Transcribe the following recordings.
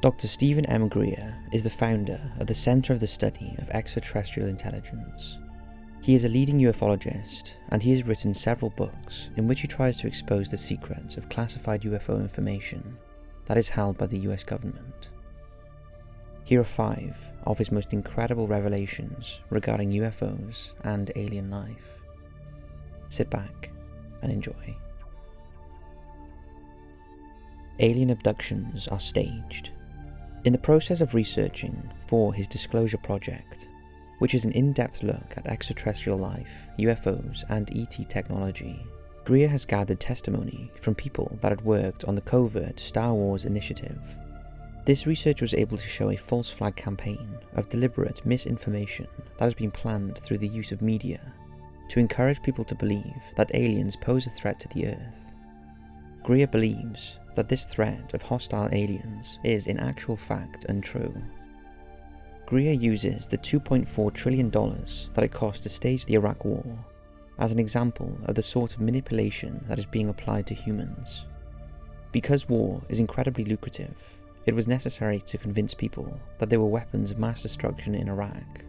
Dr. Stephen M. Greer is the founder of the Center of the Study of Extra-Terrestrial Intelligence. He is a leading ufologist, and he has written several books in which he tries to expose the secrets of classified UFO information that is held by the US government. Here are 5 of his most incredible revelations regarding UFOs and alien life. Sit back and enjoy. Alien abductions are staged. In the process of researching for his Disclosure Project, which is an in-depth look at extraterrestrial life, UFOs, and ET technology, Greer has gathered testimony from people that had worked on the covert Star Wars initiative. This research was able to show a false flag campaign of deliberate misinformation that has been planned through the use of media to encourage people to believe that aliens pose a threat to the Earth. Greer believes that this threat of hostile aliens is in actual fact untrue. Greer uses the $2.4 trillion that it cost to stage the Iraq War as an example of the sort of manipulation that is being applied to humans. Because war is incredibly lucrative, it was necessary to convince people that there were weapons of mass destruction in Iraq,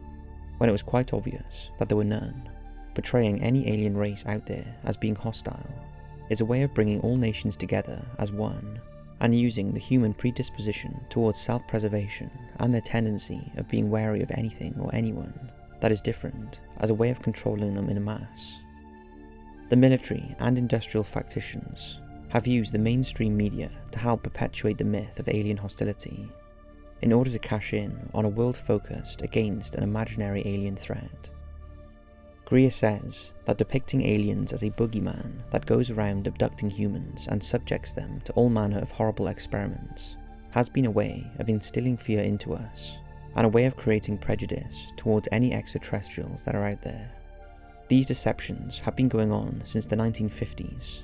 when it was quite obvious that there were none. Portraying any alien race out there as being hostile is a way of bringing all nations together as one, and using the human predisposition towards self-preservation and their tendency of being wary of anything or anyone that is different as a way of controlling them in a mass. The military and industrial factions have used the mainstream media to help perpetuate the myth of alien hostility in order to cash in on a world focused against an imaginary alien threat. Greer says that depicting aliens as a boogeyman that goes around abducting humans and subjects them to all manner of horrible experiments has been a way of instilling fear into us, and a way of creating prejudice towards any extraterrestrials that are out there. These deceptions have been going on since the 1950s.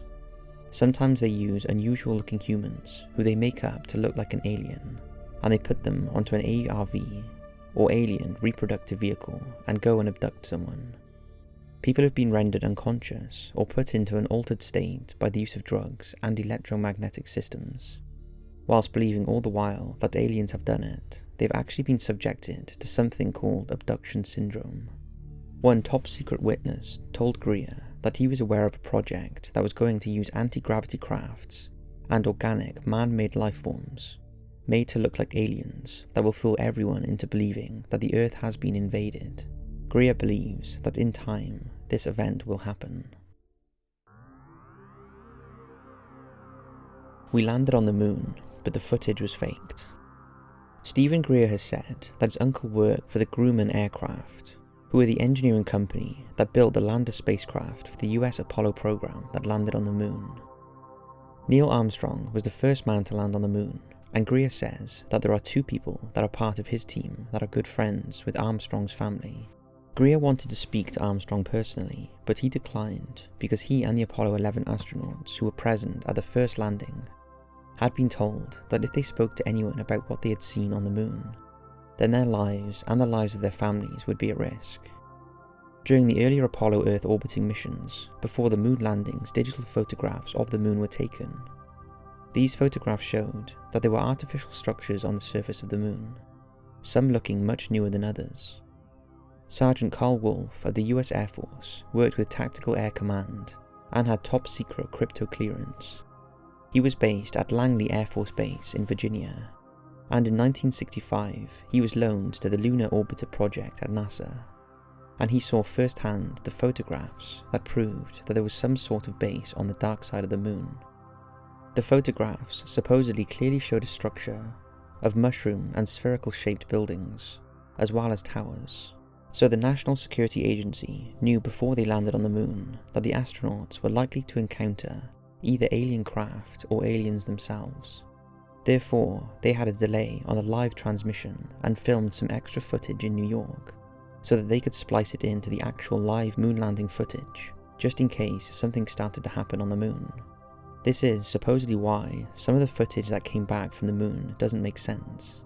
Sometimes they use unusual looking humans who they make up to look like an alien, and they put them onto an ARV, or alien reproductive vehicle, and go and abduct someone. People have been rendered unconscious or put into an altered state by the use of drugs and electromagnetic systems. Whilst believing all the while that aliens have done it, they've actually been subjected to something called abduction syndrome. One top-secret witness told Greer that he was aware of a project that was going to use anti-gravity crafts and organic man-made life forms made to look like aliens that will fool everyone into believing that the Earth has been invaded. Greer believes that in time, this event will happen. We landed on the moon, but the footage was faked. Stephen Greer has said that his uncle worked for the Grumman Aircraft, who were the engineering company that built the lander spacecraft for the US Apollo program that landed on the moon. Neil Armstrong was the first man to land on the moon, and Greer says that there are 2 people that are part of his team that are good friends with Armstrong's family. Greer wanted to speak to Armstrong personally, but he declined because he and the Apollo 11 astronauts who were present at the first landing had been told that if they spoke to anyone about what they had seen on the moon, then their lives and the lives of their families would be at risk. During the earlier Apollo Earth orbiting missions, before the moon landings, digital photographs of the moon were taken. These photographs showed that there were artificial structures on the surface of the moon, some looking much newer than others. Sergeant Carl Wolf of the US Air Force worked with Tactical Air Command and had top-secret crypto clearance. He was based at Langley Air Force Base in Virginia, and in 1965 he was loaned to the Lunar Orbiter project at NASA, and he saw firsthand the photographs that proved that there was some sort of base on the dark side of the moon. The photographs supposedly clearly showed a structure of mushroom and spherical shaped buildings, as well as towers. So the National Security Agency knew before they landed on the moon that the astronauts were likely to encounter either alien craft or aliens themselves. Therefore, they had a delay on the live transmission and filmed some extra footage in New York, so that they could splice it into the actual live moon landing footage, just in case something started to happen on the moon. This is supposedly why some of the footage that came back from the moon doesn't make sense.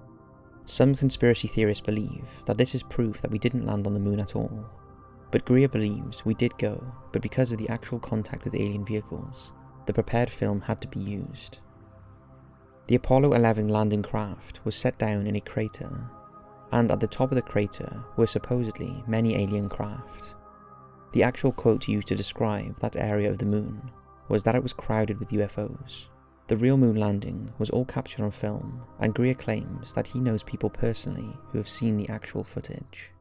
Some conspiracy theorists believe that this is proof that we didn't land on the moon at all, but Greer believes we did go, but because of the actual contact with alien vehicles, the prepared film had to be used. The Apollo 11 landing craft was set down in a crater, and at the top of the crater were supposedly many alien craft. The actual quote used to describe that area of the moon was that it was crowded with UFOs. The real moon landing was all captured on film, and Greer claims that he knows people personally who have seen the actual footage.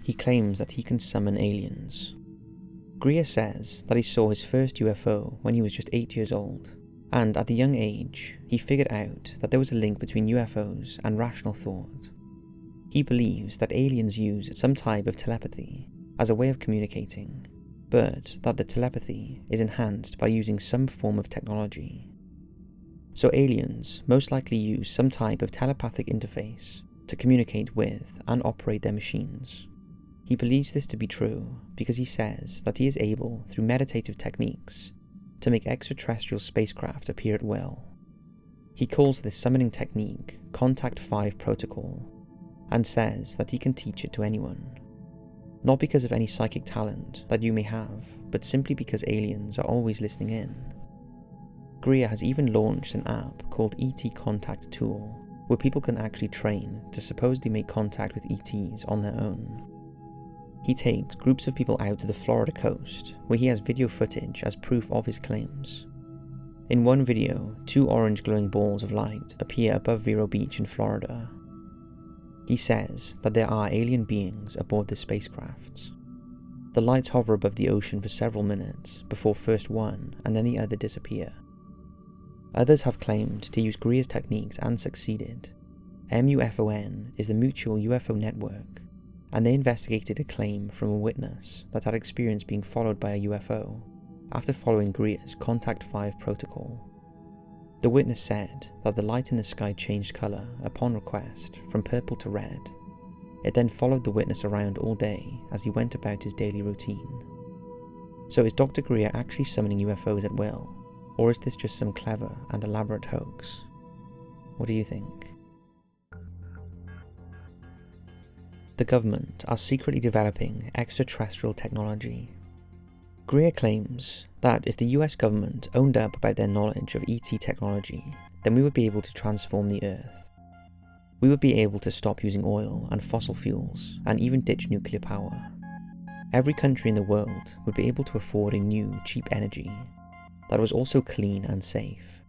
He claims that he can summon aliens. Greer says that he saw his first UFO when he was just 8 years old, and at the young age, he figured out that there was a link between UFOs and rational thought. He believes that aliens use some type of telepathy as a way of communicating, but that the telepathy is enhanced by using some form of technology. So aliens most likely use some type of telepathic interface to communicate with and operate their machines. He believes this to be true because he says that he is able, through meditative techniques, to make extraterrestrial spacecraft appear at will. He calls this summoning technique Contact 5 Protocol, and says that he can teach it to anyone. Not because of any psychic talent that you may have, but simply because aliens are always listening in. Greer has even launched an app called ET Contact Tool, where people can actually train to supposedly make contact with ETs on their own. He takes groups of people out to the Florida coast, where he has video footage as proof of his claims. In one video, 2 orange glowing balls of light appear above Vero Beach in Florida. He says that there are alien beings aboard the spacecrafts. The lights hover above the ocean for several minutes before first one and then the other disappear. Others have claimed to use Greer's techniques and succeeded. MUFON is the Mutual UFO Network, and they investigated a claim from a witness that had experienced being followed by a UFO after following Greer's Contact 5 protocol. The witness said that the light in the sky changed colour upon request from purple to red. It then followed the witness around all day as he went about his daily routine. So is Dr. Greer actually summoning UFOs at will, or is this just some clever and elaborate hoax? What do you think? The government are secretly developing extraterrestrial technology. Greer claims that if the US government owned up about their knowledge of ET technology, then we would be able to transform the Earth. We would be able to stop using oil and fossil fuels, and even ditch nuclear power. Every country in the world would be able to afford a new, cheap energy that was also clean and safe.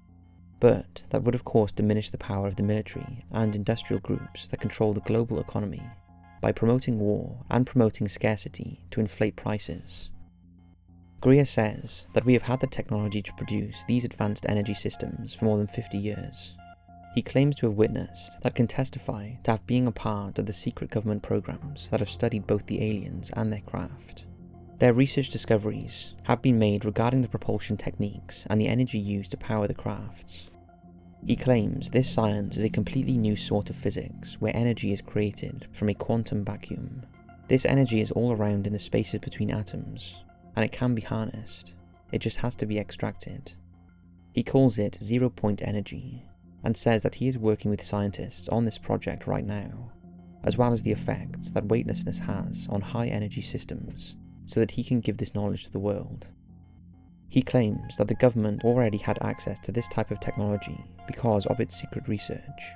But that would of course diminish the power of the military and industrial groups that control the global economy by promoting war and promoting scarcity to inflate prices. Greer says that we have had the technology to produce these advanced energy systems for more than 50 years. He claims to have witnessed that can testify to have been a part of the secret government programs that have studied both the aliens and their craft. Their research discoveries have been made regarding the propulsion techniques and the energy used to power the crafts. He claims this science is a completely new sort of physics where energy is created from a quantum vacuum. This energy is all around in the spaces between atoms, and it can be harnessed. It just has to be extracted. He calls it zero-point energy, and says that he is working with scientists on this project right now, as well as the effects that weightlessness has on high-energy systems, so that he can give this knowledge to the world. He claims that the government already had access to this type of technology because of its secret research.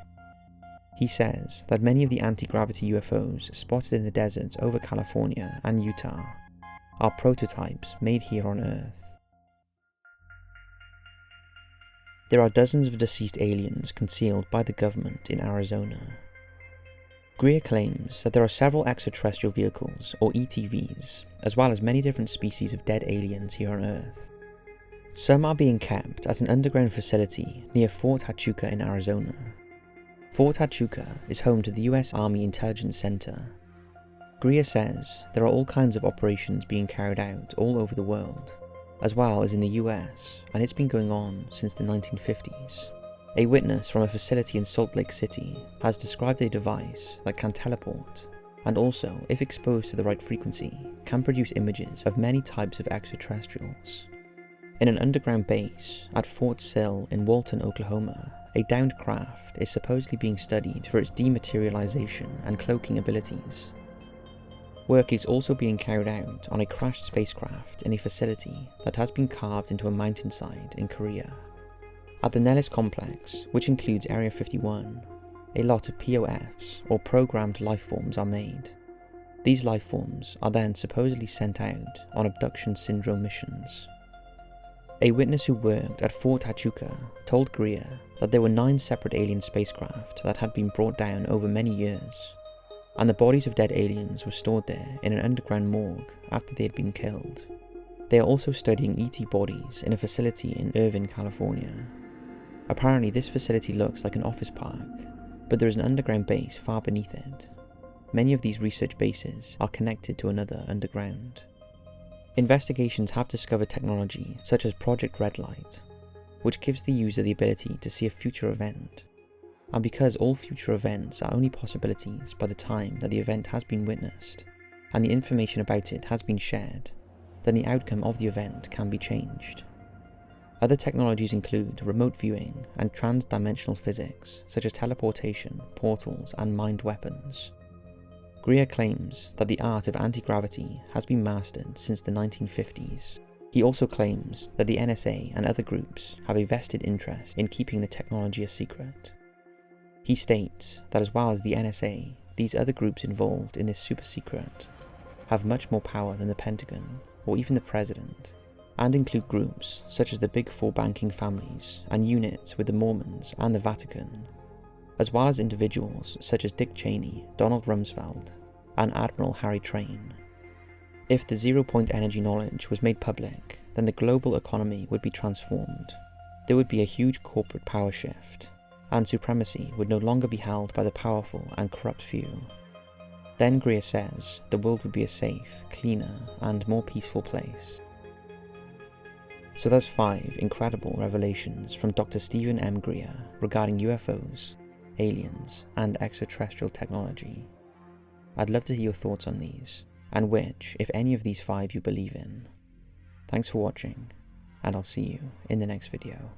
He says that many of the anti-gravity UFOs spotted in the deserts over California and Utah are prototypes made here on Earth. There are dozens of deceased aliens concealed by the government in Arizona. Greer claims that there are several extraterrestrial vehicles, or ETVs, as well as many different species of dead aliens here on Earth. Some are being kept at an underground facility near Fort Huachuca in Arizona. Fort Huachuca is home to the US Army Intelligence Center. Greer says there are all kinds of operations being carried out all over the world, as well as in the US, and it's been going on since the 1950s. A witness from a facility in Salt Lake City has described a device that can teleport, and also, if exposed to the right frequency, can produce images of many types of extraterrestrials. In an underground base at Fort Sill in Walton, Oklahoma, a downed craft is supposedly being studied for its dematerialization and cloaking abilities. Work is also being carried out on a crashed spacecraft in a facility that has been carved into a mountainside in Korea. At the Nellis complex, which includes Area 51, a lot of POFs, or programmed lifeforms, are made. These lifeforms are then supposedly sent out on abduction syndrome missions. A witness who worked at Fort Huachuca told Greer that there were 9 separate alien spacecraft that had been brought down over many years, and the bodies of dead aliens were stored there in an underground morgue after they had been killed. They are also studying ET bodies in a facility in Irvine, California. Apparently this facility looks like an office park, but there is an underground base far beneath it. Many of these research bases are connected to another underground. Investigations have discovered technology such as Project Red Light, which gives the user the ability to see a future event. And because all future events are only possibilities by the time that the event has been witnessed, and the information about it has been shared, then the outcome of the event can be changed. Other technologies include remote viewing and trans-dimensional physics, such as teleportation, portals, and mind weapons. Greer claims that the art of anti-gravity has been mastered since the 1950s. He also claims that the NSA and other groups have a vested interest in keeping the technology a secret. He states that as well as the NSA, these other groups involved in this super secret have much more power than the Pentagon or even the President, and include groups such as the Big Four banking families and units with the Mormons and the Vatican, as well as individuals such as Dick Cheney, Donald Rumsfeld, and Admiral Harry Train. If the zero-point energy knowledge was made public, then the global economy would be transformed. There would be a huge corporate power shift, and supremacy would no longer be held by the powerful and corrupt few. Then Greer says the world would be a safe, cleaner, and more peaceful place. So there's 5 incredible revelations from Dr. Stephen M. Greer regarding UFOs, aliens, and extraterrestrial technology. I'd love to hear your thoughts on these, and which, if any of these 5 you believe in. Thanks for watching, and I'll see you in the next video.